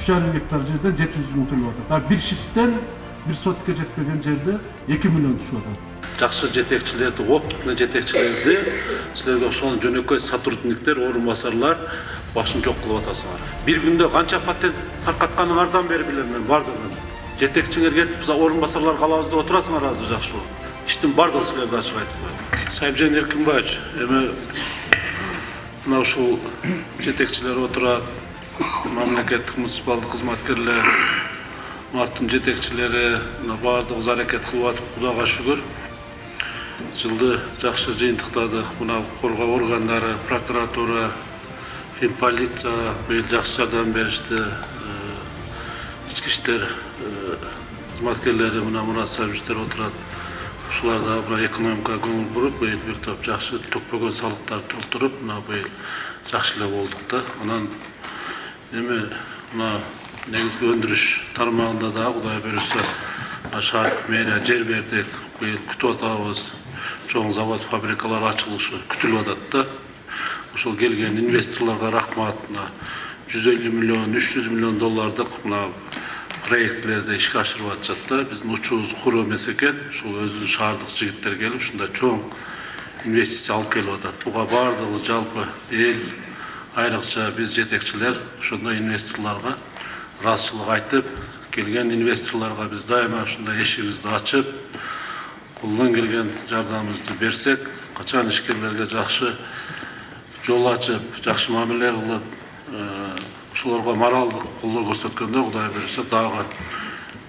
3,5 гектар жерден 700 мың төлеп атат. Bir шиттен bir сотка жетпеген жерде 2 миллион түшүп атат. Жақсы жетекчилерди, опытный жетекчилерди, силерге окшогон жөнөкөй сотрудниктер, орун басарлар башын жок кылып атасыңар. Bir күндө канча патент таркатканыңардан бери билем мен бардыгын. Жетекчиңер кетип, биз орун басарлар калабыз деп отурасыңар азыр жакшы болот. Иштин бардыгы силерде ачык айтып коеюн. Сайыпжан Эркинбаевич, эми мына ушул жетекчилер отурат, мамлекеттик муниципалдык кызматкерлер, мартын жетекчилери баардыгыбыз аракет кылып атып, Кудайга шүгүр. Жылды жакшы жыйынтыктадык. Мына коргоо органдары, прокуратура, полиция быйыл жакшы жардам беришти. Ички иштер кызматкерлери мына мурасабиштер отурат. Ушулар да мына экономикага көңүл буруп, быйыл бир топ жакшы төкпөгөн салыктарды толтуруп, мына быйыл жакшы эле болдук да. Анан эми мына негизги өндүрүш тармагында да Кудай буйруса шаардык мэрия жер бердик. Быйыл күтүп атабыз. Чоң завод, фабрикалар ачылышы күтүлүп атат да. Ошол келген инвесторлорго рахмат. 150 миллион, 300 миллион доллардык мына проектлерди ишке ашырып атышат да. Биздин учубуз куру эмес экен. Ушул өзүнүн шаардык жигиттер келип, ушундай чоң инвестиция алып келип атат. Буга бардыгыбыз жалпы эл, айрыкча биз жетекчилер ошондой инвесторлорго ыраазычылык айтып, келген инвесторлорго биз дайыма ушундай эшигибизди ачып, колдон келген жардамыбызды берсек, качан ишкерлерге жакшы жол ачып, жакшы мамиле кылып, ошолорго моралдык колдоо көрсөткөндө Кудай буйруса дагы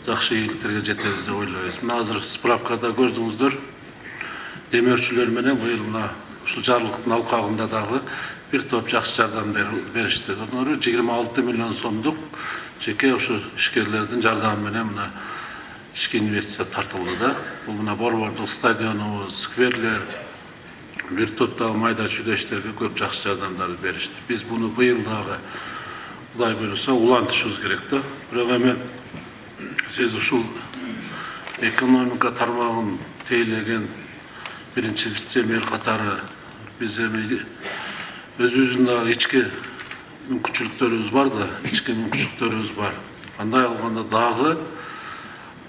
жакшы ийгиликтерге жетебиз деп ойлойбуз. Мына азыр справкада көрдүңүздөр, демөөрчүлөр менен быйыл мына ушул жарлыктын алкагында дагы бир топ жакшы жардам беришти. Онору 26 миллион сомдук жеке ошо ишкерлердин жардамы менен мына ички инвестиция тартылды да. Бул мына борбордук стадионубуз, скверлер, бир топ дагы майда чүйдө иштерге көп жакшы жардамдарды беришти. Биз буну быйыл дагы Кудай буйруса улантышыбыз керек да. Бирок эми сиз ушул экономика тармагын тейлеген биринчи вице-мэр катары биз эми өзүбүздүн дагы ички мүмкүнчүлүктөрүбүз бар да, ички мүмкүнчүлүктөрүбүз бар. Кандай кылганда дагы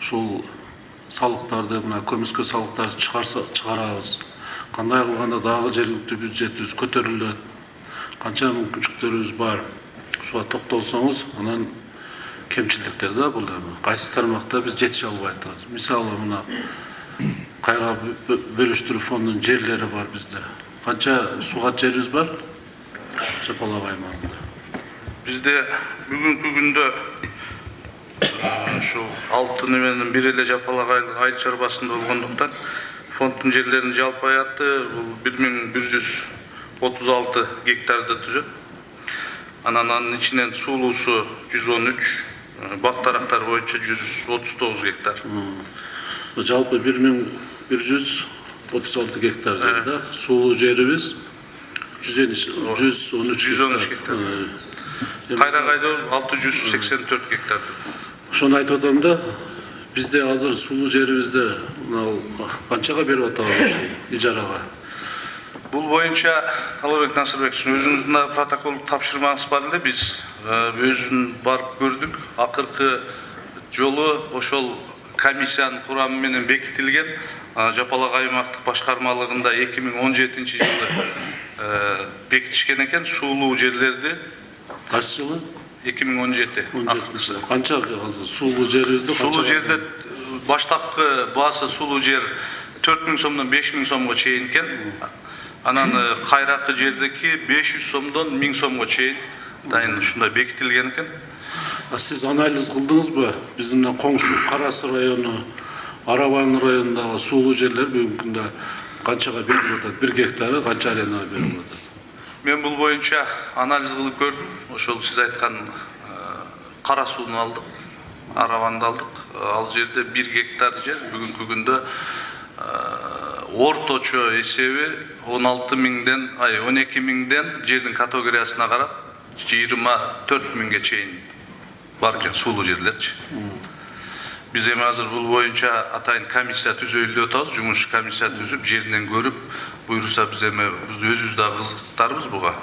ушул салыктарды, мына көмүскө салыктарды чыгарабыз. Кандай кылганда дагы жергиликтүү бюджетибиз көтөрүлөт. Канча мүмкүнчүлүктөрүбүз бар. Ушуга токтолсоңуз, анан кемчиликтер да бул эми. Кайсы тармакта биз жетише албай атабыз. Мисалы мына кайра бөлүштүрүү фондунун жерлери бар бизде. Канча сугат жерибиз бар? Жапалак аймагында. Бизде бүгүнкү күндө ушул 6 неменин бир эле жапалак айыл чарбасында болгондуктан фонддун жерлеринин жалпы аянты 1136 гектарды түзөт. Анан ичинен суулуусу 113, бак тарактар боюнча 139 гектар. Жалпы 1136 гектар жер да. Суулуу жерибиз 113 гектар. Кайрагайда 684 гектар. Ошону айтып атам да, бизде азыр сулуу жерибизде канчага берип атабыз ушул ижарага? Бул боюнча Талабек Насырбекович, өзүңүздүн протоколдук тапшырмаңыз бар эле, биз өзүн барып көрдүк. Акыркы жолу ошол комиссиянын курамы менен бекитилген Жапалак аймактык башкармалыгында 2017 жылы бекитишкен экен суулуу жерлерди. Кайсы жылы? 2017. Канча азыр суулуу жерибизде? Суулуу жерде баштапкы баасы суулуу жер 4000 сомдон 5000 сомго чейин экен. Анан кайракы жердеки 500 сомдон 1000 сомго чейин дайын ушундай бекитилген экен. Сиз анализ кылдыңызбы? Биздин мына коңшу Карасы району, Арабан районундагы суулуу жерлер бүгүнкү күндө канчага берилип атат? 1 гектары канча арена берилип атат? Мен бул боюнча анализ кылып көрдүм. Ошол сиз айткан Кара сууну алдык, Арабанды алдык. Ал жерде 1 гектар жер бүгүнкү күндө орточо эсеби 12 миңден жердин категориясына карап 24 миңге чейин бар экен суулуу жерлерчи. Биз эми азыр бул боюнча атайын комиссия түзөйлүп атабыз, жумуш комиссия түзүп, жеринен көрүп, буйруса биз эми өзүбүз да кызыктарбыз буга.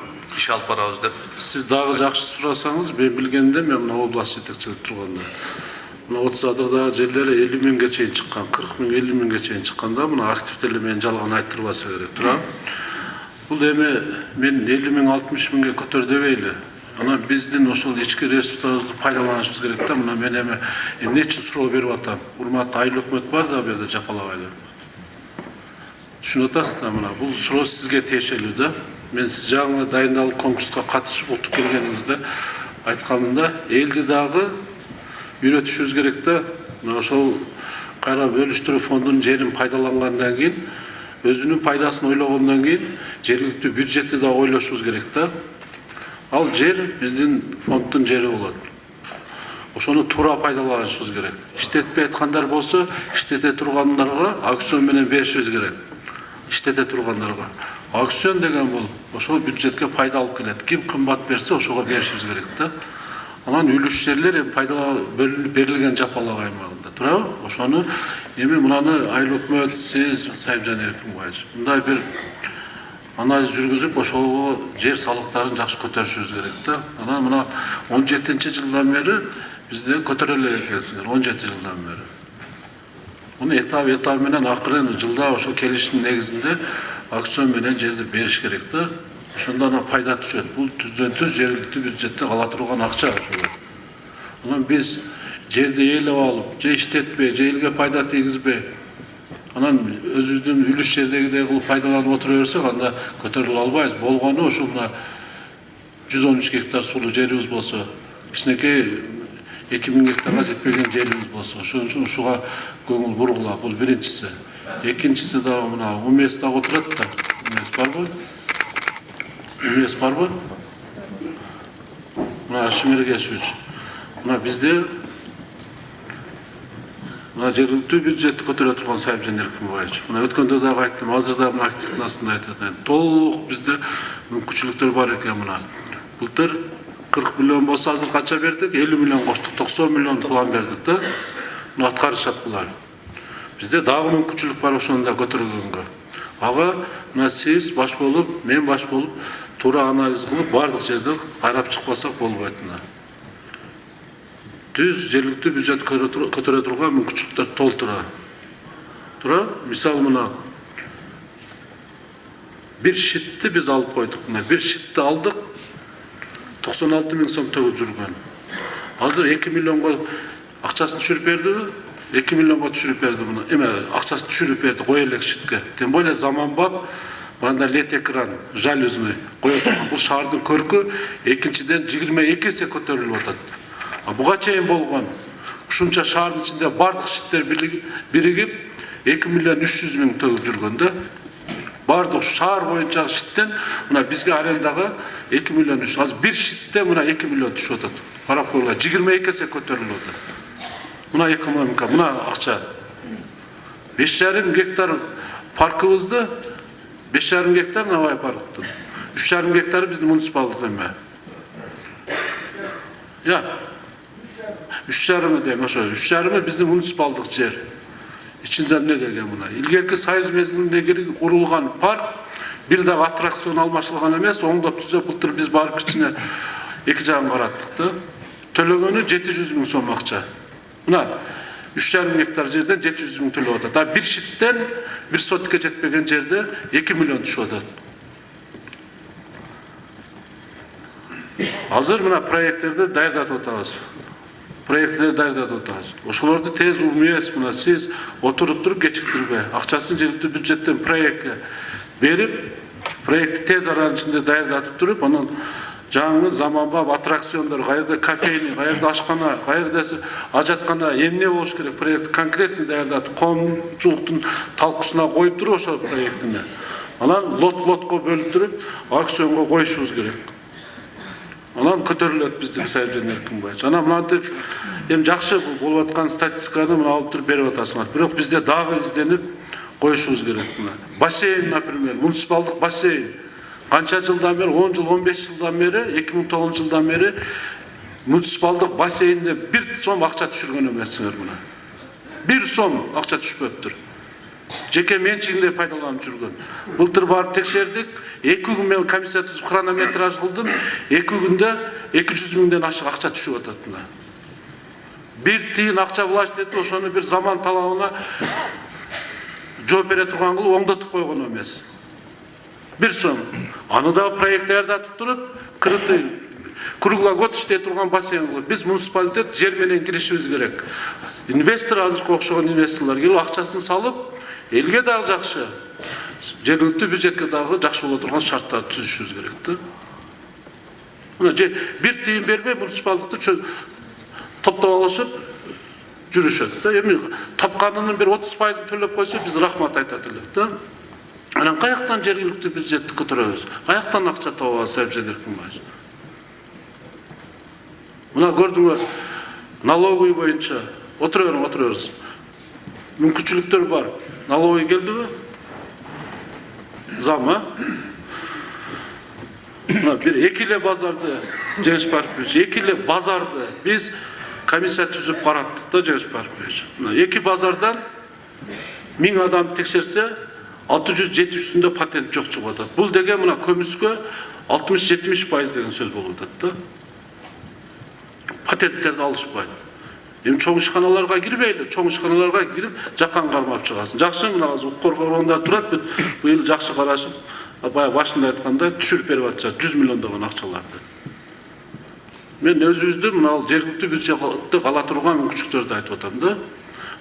иш алып барабыз деп. Siz dagы жакшы сурасаңыз, мен билгенде мен мына область жетекчилик турганда мына 30 адырдагы жерлери 50 миңге чейин чыккан, 40 миң, 50 миңге чейин чыкканда мына активдер мен жалган айттырбаса керек, турабы? Бул эми мен 50 миң, 60 миңге көтөр дебейли. Ана биздин ошол ички ресурстарыбызды пайдаланышыбыз керек да. Мына мен эми эмне үчүн суроо берип атам? Урматтуу айыл өкмөт бар да бу жерде жапалабайлар. Түшүнүп атасыз да, мына бул суроо сизге тиешелүү да. Мен сиз жаңы дайындалып конкурска катышып утуп келгениңизде айтканымда элди дагы үйрөтүшүбүз керек да. Мына ошол кайра бөлүштүрүү фондунун жерин пайдалангандан кийин өзүнүн пайдасын ойлогондон кийин жергиликтүү бюджетти да ойлошубуз керек да. Ал жер биздин фонддун жери болот. Ошону туура пайдаланышыбыз керек. Иштетпей аткандар болсо, иштете тургандарга аукцион менен беришибиз керек. Иштете тургандарга. Аукцион деген бул ошол бюджетке пайда алып келет. Ким кымбат берсе, ошого беришибиз керек да. Анан үлүш жерлер эми пайдаланып бөлүнүп берилген жапалак аймагында, туурабы? Ошону эми мынаны айыл өкмөт, сиз Сайыпжан Эркинбаевич мындай бир анализ жүргүзүп, ошого жер салыктарын жакшы көтөрүшүбүз керек да. Анан мына 17-жылдан бери бизде көтөрө эле экенсиңер, 17 жылдан бери. Муну этап менен акырын жылда ошол келиштин негизинде аукцион менен жерди бериш керек да. Ошондо ана пайда түшөт. Бул түздөн-түз жергиликтүү бюджетте кала турган акча ошол. Анан биз жерди ээлеп алып, же иштетпей, же элге пайда тийгизбей, анан өзүбүздүн үлүш жердегидей кылып пайдаланып отура берсек, анда көтөрүлө албайбыз. Болгону ошол мына 113 гектар сулуу жерибиз болсо, кичинекей 2000 гектарга жетпеген жерибиз болсо, ошон үчүн ушуга көңүл бургула. Бул биринчиси. Экинчиси да мына УМС да отурат да. УМС барбы? УМС барбы? Мына Шимиргешевич. Мына бизде мына жергиликтүү бюджетти көтөрө турган Сайыпжан Эркинбаевич. Мына өткөндө дагы айттым, азыр да мына активдин астында айтып атайын. Толук бизде мүмкүнчүлүктөр бар экен мына. Былтыр 40 миллион болсо азыр канча бердик? 50 миллион коштук, 90 миллион план бердик да. Мына аткарышат булар. Бизде дагы мүмкүнчүлүк бар ошону да көтөргөнгө. Ага мына сиз баш болуп, мен баш болуп, туура анализ кылып, бардык жерди карап чыкпасак болбойт мына. Түз жергиликтүү бюджет көтөрө турган мүмкүнчүлүктөр толтура. Тура, мисалы мына бир шитти биз алып койдук. Мына бир шитти алдык, 96 миң сом төгүп жүргөн. Азыр 2 миллионго акчасын түшүрүп бердиби? 2 миллионго түшүрүп берди муну. Эме акчасын түшүрүп берди, кое элек шитке. Тем более заманбап мында лед экран, жалюзный кое турган. Бул шаардын көркү экинчиден 22 эсе көтөрүлүп атат. Буга чейин болгон ушунча шаардын ичинде бардык шиттер биригип 2 миллион 300 миң төгүп жүргөн да. Бардык шаар боюнча шиттен мына бизге арендага 2 миллион 300. Азыр бир шитте мына 2 миллион түшүп атат. Карап койгула, 22 эсе көтөрүлүп атат. Мына экономика, мына акча. 5,5 гектар паркыбызды 5,5 гектар Навай парктын. 3,5 гектары биздин муниципалдык эме. Я. 3,5 дейм, ошо 3,5 биздин муниципалдык жер. İçinde ne деген мына? Илгерки Союз мезгилинде курулган парк бир дагы аттракцион алмашылган эмес, оңдоп түзөп былтыр биз барып кичине эки жагын караттык да. Төлөгөнү 700 миң сом акча. Мына 3,5 гектар жерден 700 миң төлөп атат. Да бир шиттен бир сотке жетпеген жерде 2 миллион түшүп атат. Азыр мына проекттерди даярдатып атабыз. Проектleri даярдатып атабыз. Ошолорду тез УМС мына сиз отуруп туруп кечиктирбей, акчасын жергиликтүү бюджеттен проектке берип, проектти тез аранын ичинде даярдатып туруп, анан жаңы заманбап аттракциондор, каерде кофейня, каерде ашкана, каерде ажаткана, эмне болуш керек проект конкретный даярдатып, коомчулуктун талкуусуна коюп туруп ошол проектине. Анан лот-лотко бөлүп туруп, аукционго коюшубуз керек. Анан көтөрүлөт биздин Сайыпжан Эркинбаевич. Анан мынантип эми жакшы болуп аткан статистиканы мына алып туруп берип атасыңар. Бирок бизде дагы изденип коюшубуз керек мына. Бассейн, например, муниципалдык бассейн. Канча жылдан бери, 10 жыл, 15 жылдан бери, 2009 жылдан бери муниципалдык бассейнде 1 сом акча түшүргөн эмессиңер мына. 1 сом акча түшпөптүр. жеке менчигинде пайдаланып жүргөн. Былтыр барып текшердик, 2 күн мен комиссия түзүп хронометраж кылдым, 2 күндө 200 миңден ашык акча түшүп атат мына. 1 тиын акча власть этип, ошону бир заман талабына жооп бере турган кылып оңдотуп койгон эмес. 1 сом. Аны да проект даярдатып туруп, крытый круглый год иштей турган бассейн кылып, биз муниципалитет жер менен киришибиз керек. Инвестор азыркы окшогон инвесторлор келип акчасын салып, элге дагы жакшы, жергиликтүү бюджетке дагы жакшы боло турган шарттарды түзүшүбүз керек да. Мына 1 тиын бербей муниципалдыкты топтоп алышып жүрүшөт да. Эми тапканынын бир 30% төлөп койсо биз рахмат айтат элек да. Анан каяктан жергиликтүү бюджетти көтөрөбүз? Каяктан акча табабыз Сайыпжан Эркинбаевич? Мына көрдүңөр, налоговый боюнча отуруңуз. Мүмкүнчүлүктөр бар. Налоговый келдиби? Зама. Мына бир 2 эле базарды, Жеңиш Парпович, 2 эле базарды биз комиссия түзүп караттык да, Жеңиш Парпович. Мына 2 базардан 1000 адам текшерсе, 600-700-сүндө патент жок чыгып атат. Бул деген мына көмүскө 60-70% деген сөз болуп атат да. Патенттерди алышпайт. Эми чоң ишканаларга кирбейли, чоң ишканаларга кирип жакан кармап чыгасың. Жакшы мына азыр укук коргоондар турат, быйыл жакшы карашып, баягы башында айткандай түшүрүп берип атышат 100 миллиондогон акчаларды. Мен өзүбүздү мына жергиликтүү бюджетте кала турган мүмкүнчүлүктөрдү айтып атам да.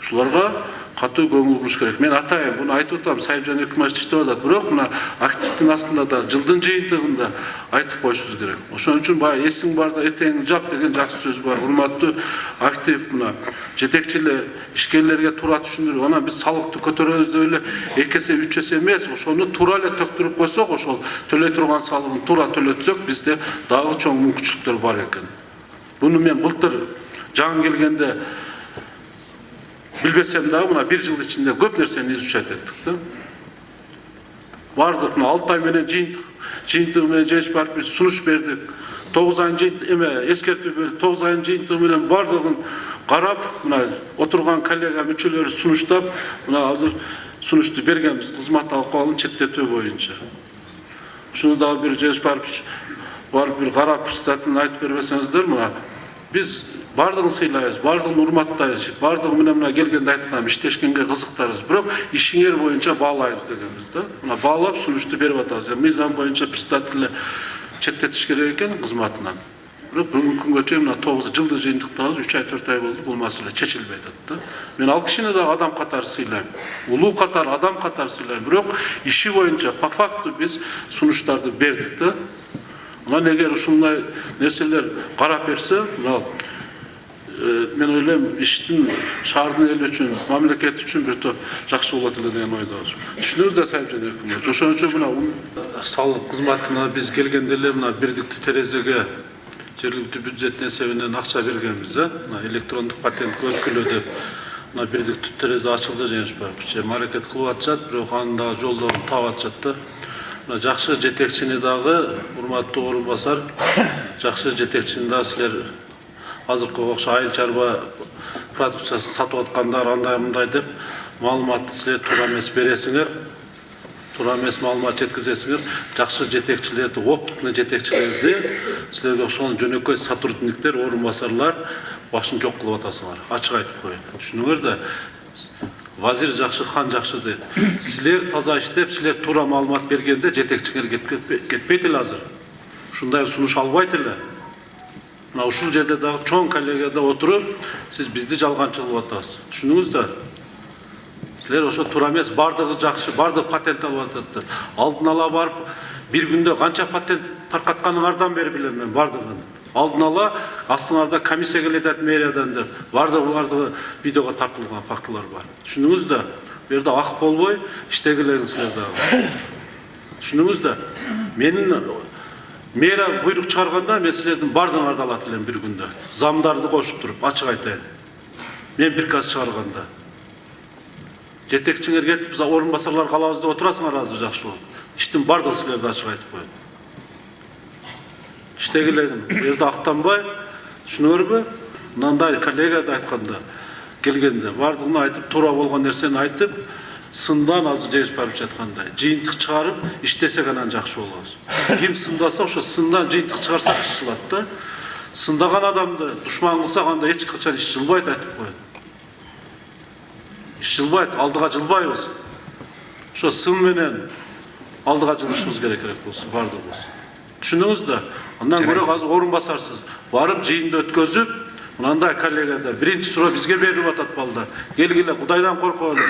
Ушуларга катуу көңүл буруш керек. Мен атайын буну айтып атам, Сайыпжан Эркинбаевич иштеп атат, бирок мына активдин астында да жылдын жыйынтыгында айтып коюшубуз керек. Ошон үчүн баягы эсиң барда этеңди жап деген жакшы сөз бар. Урматтуу актив мына жетекчилер, ишкерлерге туура түшүндүрүп, анан биз салыкты көтөрөбүз деп эле 2 эсе 3 эсе эмес, ошону туура эле төктүрүп койсок, ошол төлөй турган салыгын туура төлөтсөк, бизде дагы чоң мүмкүнчүлүктөр бар экен. Буну мен былтыр жаңы келгенде билбесем дагы мына 1 жыл ичинде көп нерсени изучать эттик да. Бардык мына 6 ай менен жыйынтыгы менен Жеңиш Парпович сунуш бердик. 9 айын жыйынтыгы эскертүү бердик. 9 айын жыйынтыгы менен бардыгын карап, мына отурган коллега мүчөлөрү сунуштап, мына азыр сунушту бергенбиз кызмат акыбалын чектетүү боюнча. Ушуну дагы бир Жеңиш Парпович барып бир карап председателин айтып бербесеңиздер, мына биз бардыгын сыйлайбыз, бардыгын урматтайбыз, бардыгы менен мына келгенде айткан иштешкенге кызыктарбыз, бирок ишиңер боюнча баалайбыз дегенбиз да. Мына баалап сунушту берип атабыз. Мыйзам боюнча председатель четтетиш керек экен кызматынан. Бирок бүгүнкү күнгө чейин мына 9 жылдык жыйынтыктабыз, 3 ай 4 ай болду, бул маселе чечилбей атат да. Мен ал кишини да адам катары сыйлайм. Улуу катары, адам катары сыйлайм, бирок иши боюнча по факту биз сунуштарды бердик да. Анан эгер ушундай нерселер карап берсе, мына мен ойлойм иштин шаардын эли үчүн, мамлекет үчүн бир топ жакшы болот эле деген ойдобуз. Түшүнүңүз да Сайыпжан Эркинбаевич. Ошон үчүн мына салык кызматына биз келгенде эле мына бирдиктүү терезеге жергиликтүү бюджеттин эсебинен акча бергенбиз, мына электрондук патентке өткүлө деп. Мына бирдиктүү терезе ачылды Жеңиш Парпович. Аракет кылып атышат, бирок анын дагы жолдорун таап атышат да. Мына жакшы жетекчини дагы урматтуу орун басар, жакшы жетекчини дагы силер азыркы окшо айыл чарба продукциясын сатып аткандар андай мындай деп маалыматты силер туура эмес бересиңер, туура эмес маалымат жеткизесиңер. Жакшы жетекчилерди, опытный жетекчилерди силерге окшогон жөнөкөй сотрудниктер, орун басарлар башын жок кылып атасыңар. Ачык айтып коеюн. Түшүнүңөр да. Вазир жакшы, хан жакшы дейт. Силер таза иштеп, силер туура маалымат бергенде жетекчиңер кетпейт эле азыр. Ушундай сунуш албайт эле. Мына ушул жерде дагы чоң коллегияда отуруп, сиз бизди жалганчы кылып атасыз. Түшүнүңүз да. Силер ошо туура эмес, бардыгы жакшы, бардыгы патент алып атат. Алдын ала барып, 1 күндө канча патент таркатканыңардан бери билем мен бардыгын. Алдын ала астыңарда комиссия келет атат мэриядан деп. Бардыгы видеого тартылган фактылар бар. Түшүнүңүз да. Бу жерде ак болбой иштегилеңиз силер дагы. Түшүнүңүз да. Менин мэрия буйрук чыгарганда мен силердин бардыгыңарды алат элем 1 күндө. Замдарды кошуп туруп, ачык айтайын. Мен приказ чыгарганда. Жетекчиңер кетип, биз орун басарлар калабыз деп отурасыңар азыр жакшы болуп. Иштин бардыгы силерде ачык айтып коем. Иштегилегин, бу жерде актанбай, түшүнүңөрбү? Мындай коллега да айтканда, келгенде бардыгын айтып, туура болгон нерсени айтып, сындан азыр жеңиш барып жаткандай жыйынтык чыгарып иштесек анан жакшы болобуз. Ким сындаса ошо сындан жыйынтык чыгарсак иш жылат да. Сындаган адамды душман кылсак анда эч качан иш жылбайт, айтып коет. Иш жылбайт, алдыга жылбайбыз. Ошо сын менен алдыга жылышыбыз керек болсо, бардыгыбыз. Түшүндүңүз да? Андан көрө азыр орун басарсыз. Барып жыйынды өткөзүп, мынандай коллегада биринчи суроо бизге берип атат балдар. Келгиле, Кудайдан коркойлу.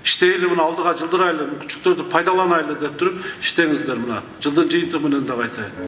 Иштейли, мына алдыга жылдырайлы, мүмкүнчүлүктөрдү пайдаланайлы деп туруп иштеңиздер мына. Жылдын жыйынтыгы менен да кайтайын.